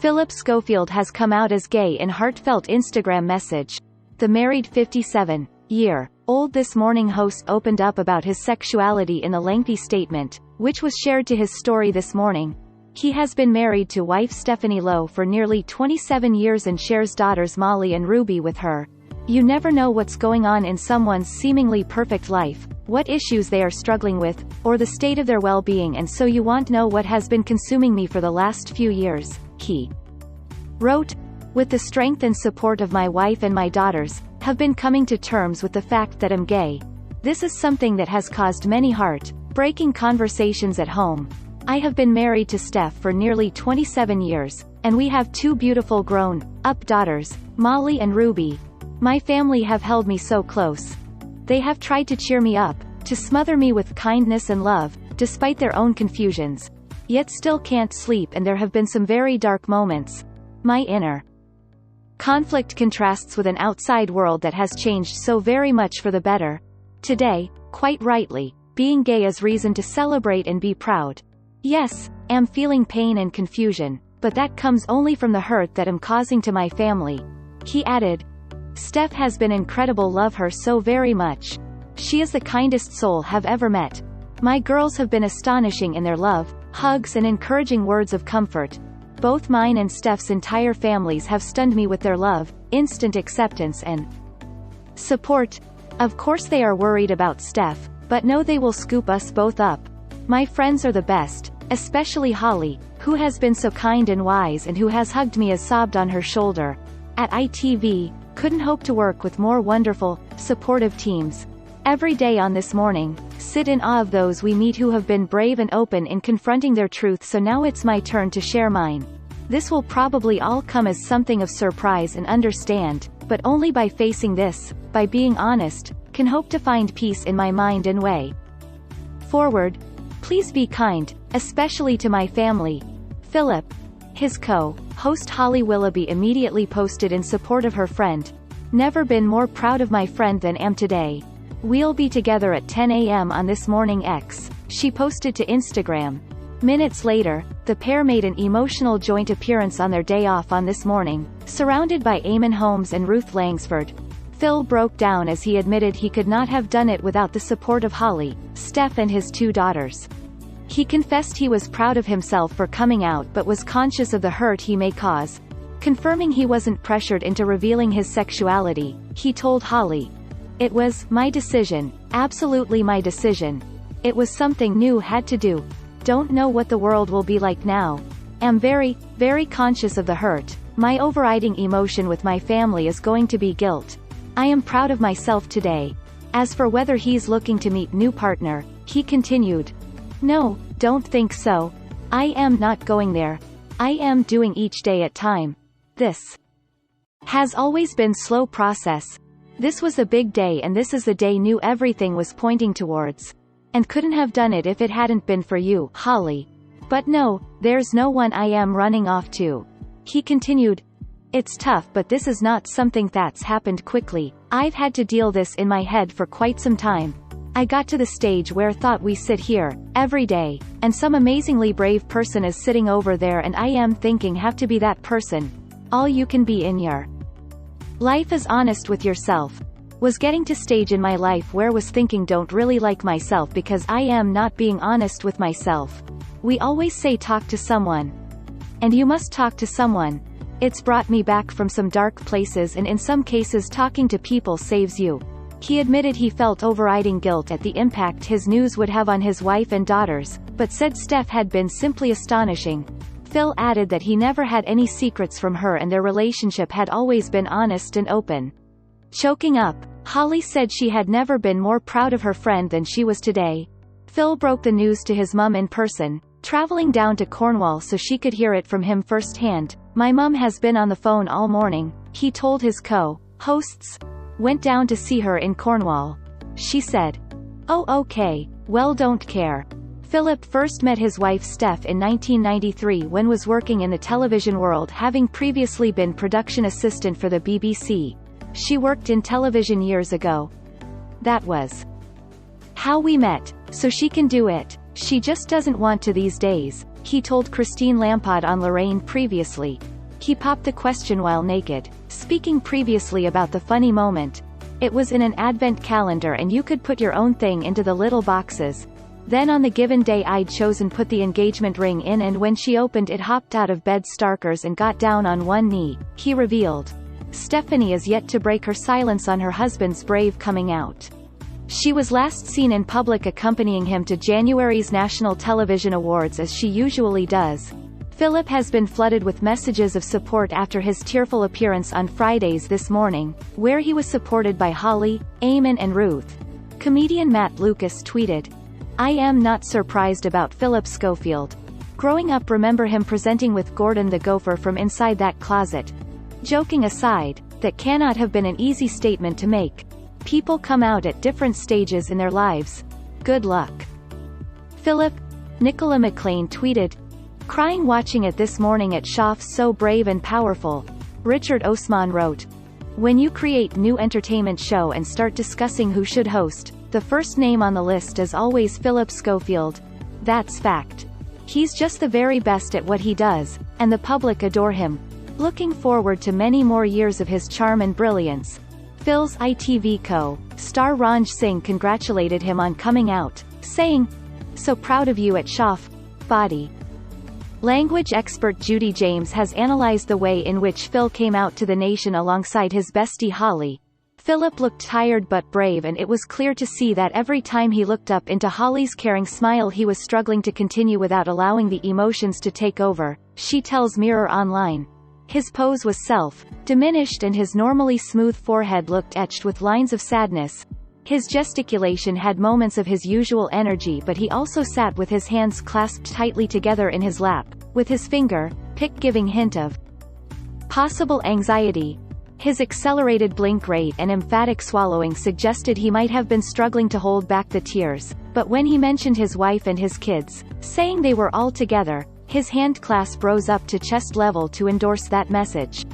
Phillip Schofield has come out as gay in heartfelt Instagram message. The married 57-year-old This Morning host opened up about his sexuality in a lengthy statement, which was shared to his story this morning. He has been married to wife Stephanie Lowe for nearly 27 years and shares daughters Molly and Ruby with her. You never know what's going on in someone's seemingly perfect life, what issues they are struggling with, or the state of their well-being, and so you want to know what has been consuming me for the last few years, he wrote. With the strength and support of my wife and my daughters, have been coming to terms with the fact that I'm gay. This is something that has caused many heart-breaking conversations at home. I have been married to Steph for nearly 27 years, and we have two beautiful grown-up daughters, Molly and Ruby. My family have held me so close. They have tried to cheer me up, to smother me with kindness and love, despite their own confusions. Yet still can't sleep, and there have been some very dark moments. My inner conflict contrasts with an outside world that has changed so very much for the better. Today, quite rightly, being gay is reason to celebrate and be proud. Yes, am feeling pain and confusion, but that comes only from the hurt that I'm causing to my family. He added, Steph has been incredible, love her so very much. She is the kindest soul have ever met. My girls have been astonishing in their love, hugs and encouraging words of comfort. Both mine and Steph's entire families have stunned me with their love, instant acceptance and support. Of course they are worried about Steph, but know they will scoop us both up. My friends are the best, especially Holly, who has been so kind and wise and who has hugged me as sobbed on her shoulder. At ITV, couldn't hope to work with more wonderful, supportive teams. Every day on This Morning, sit in awe of those we meet who have been brave and open in confronting their truth, so now it's my turn to share mine. This will probably all come as something of surprise and understand, but only by facing this, by being honest, can hope to find peace in my mind and way forward. Please be kind, especially to my family. Phillip. His co-host Holly Willoughby immediately posted in support of her friend. Never been more proud of my friend than am today. We'll be together at 10 a.m. on This Morning X, she posted to Instagram. Minutes later, the pair made an emotional joint appearance on their day off on This Morning, surrounded by Eamon Holmes and Ruth Langsford. Phil broke down as he admitted he could not have done it without the support of Holly, Steph and his two daughters. He confessed he was proud of himself for coming out but was conscious of the hurt he may cause. Confirming he wasn't pressured into revealing his sexuality, he told Holly, "It was my decision, absolutely my decision. It was something new had to do. Don't know what the world will be like now. Am very, very conscious of the hurt. My overriding emotion with my family is going to be guilt. I am proud of myself today. As for whether he's looking to meet new partner," he continued, "No, don't think so. I am not going there. I am doing each day at time. This has always been slow process. This was a big day and this is the day knew everything was pointing towards. And couldn't have done it if it hadn't been for you, Holly. But no, there's no one I am running off to." He continued, "It's tough, but this is not something that's happened quickly. I've had to deal this in my head for quite some time. I got to the stage where thought we sit here, every day, and some amazingly brave person is sitting over there and I am thinking have to be that person. All you can be in your life is honest with yourself. Was getting to stage in my life where was thinking don't really like myself because I am not being honest with myself. We always say talk to someone. And you must talk to someone. It's brought me back from some dark places and in some cases talking to people saves you." He admitted he felt overriding guilt at the impact his news would have on his wife and daughters, but said Steph had been simply astonishing. Phil added that he never had any secrets from her and their relationship had always been honest and open. Choking up, Holly said she had never been more proud of her friend than she was today. Phil broke the news to his mum in person, traveling down to Cornwall so she could hear it from him firsthand. "My mum has been on the phone all morning," he told his co-hosts. "Went down to see her in Cornwall. She said, 'Oh okay, well don't care.'" Philip first met his wife Steph in 1993 when was working in the television world, having previously been production assistant for the BBC. She worked in television years ago. "That was how we met, so she can do it. She just doesn't want to these days," he told Christine Lampard on Lorraine previously. He popped the question while naked, speaking previously about the funny moment. It was in an advent calendar and you could put your own thing into the little boxes. Then on the given day I'd chosen put the engagement ring in, and when she opened it hopped out of bed starkers and got down on one knee, he revealed. Stephanie is yet to break her silence on her husband's brave coming out. She was last seen in public accompanying him to January's National Television Awards as she usually does. Phillip has been flooded with messages of support after his tearful appearance on Fridays This Morning, where he was supported by Holly, Eamon and Ruth. Comedian Matt Lucas tweeted, "I am not surprised about Phillip Schofield. Growing up, remember him presenting with Gordon the Gopher from inside that closet. Joking aside, that cannot have been an easy statement to make. People come out at different stages in their lives. Good luck." Phillip, Nicola McLean tweeted, "Crying watching it this morning at Schoff, so brave and powerful." Richard Osman wrote, "When you create new entertainment show and start discussing who should host, the first name on the list is always Phillip Schofield. That's fact. He's just the very best at what he does, and the public adore him. Looking forward to many more years of his charm and brilliance." Phil's ITV co-star Ranj Singh congratulated him on coming out, saying, "So proud of you at Schoff, Body." Language expert Judy James has analyzed the way in which Phil came out to the nation alongside his bestie Holly. Phillip looked tired but brave, and it was clear to see that every time he looked up into Holly's caring smile he was struggling to continue without allowing the emotions to take over, she tells Mirror Online. His pose was diminished and his normally smooth forehead looked etched with lines of sadness. His gesticulation had moments of his usual energy, but he also sat with his hands clasped tightly together in his lap, with his finger-pick giving hint of possible anxiety. His accelerated blink rate and emphatic swallowing suggested he might have been struggling to hold back the tears, but when he mentioned his wife and his kids, saying they were all together, his hand clasp rose up to chest level to endorse that message.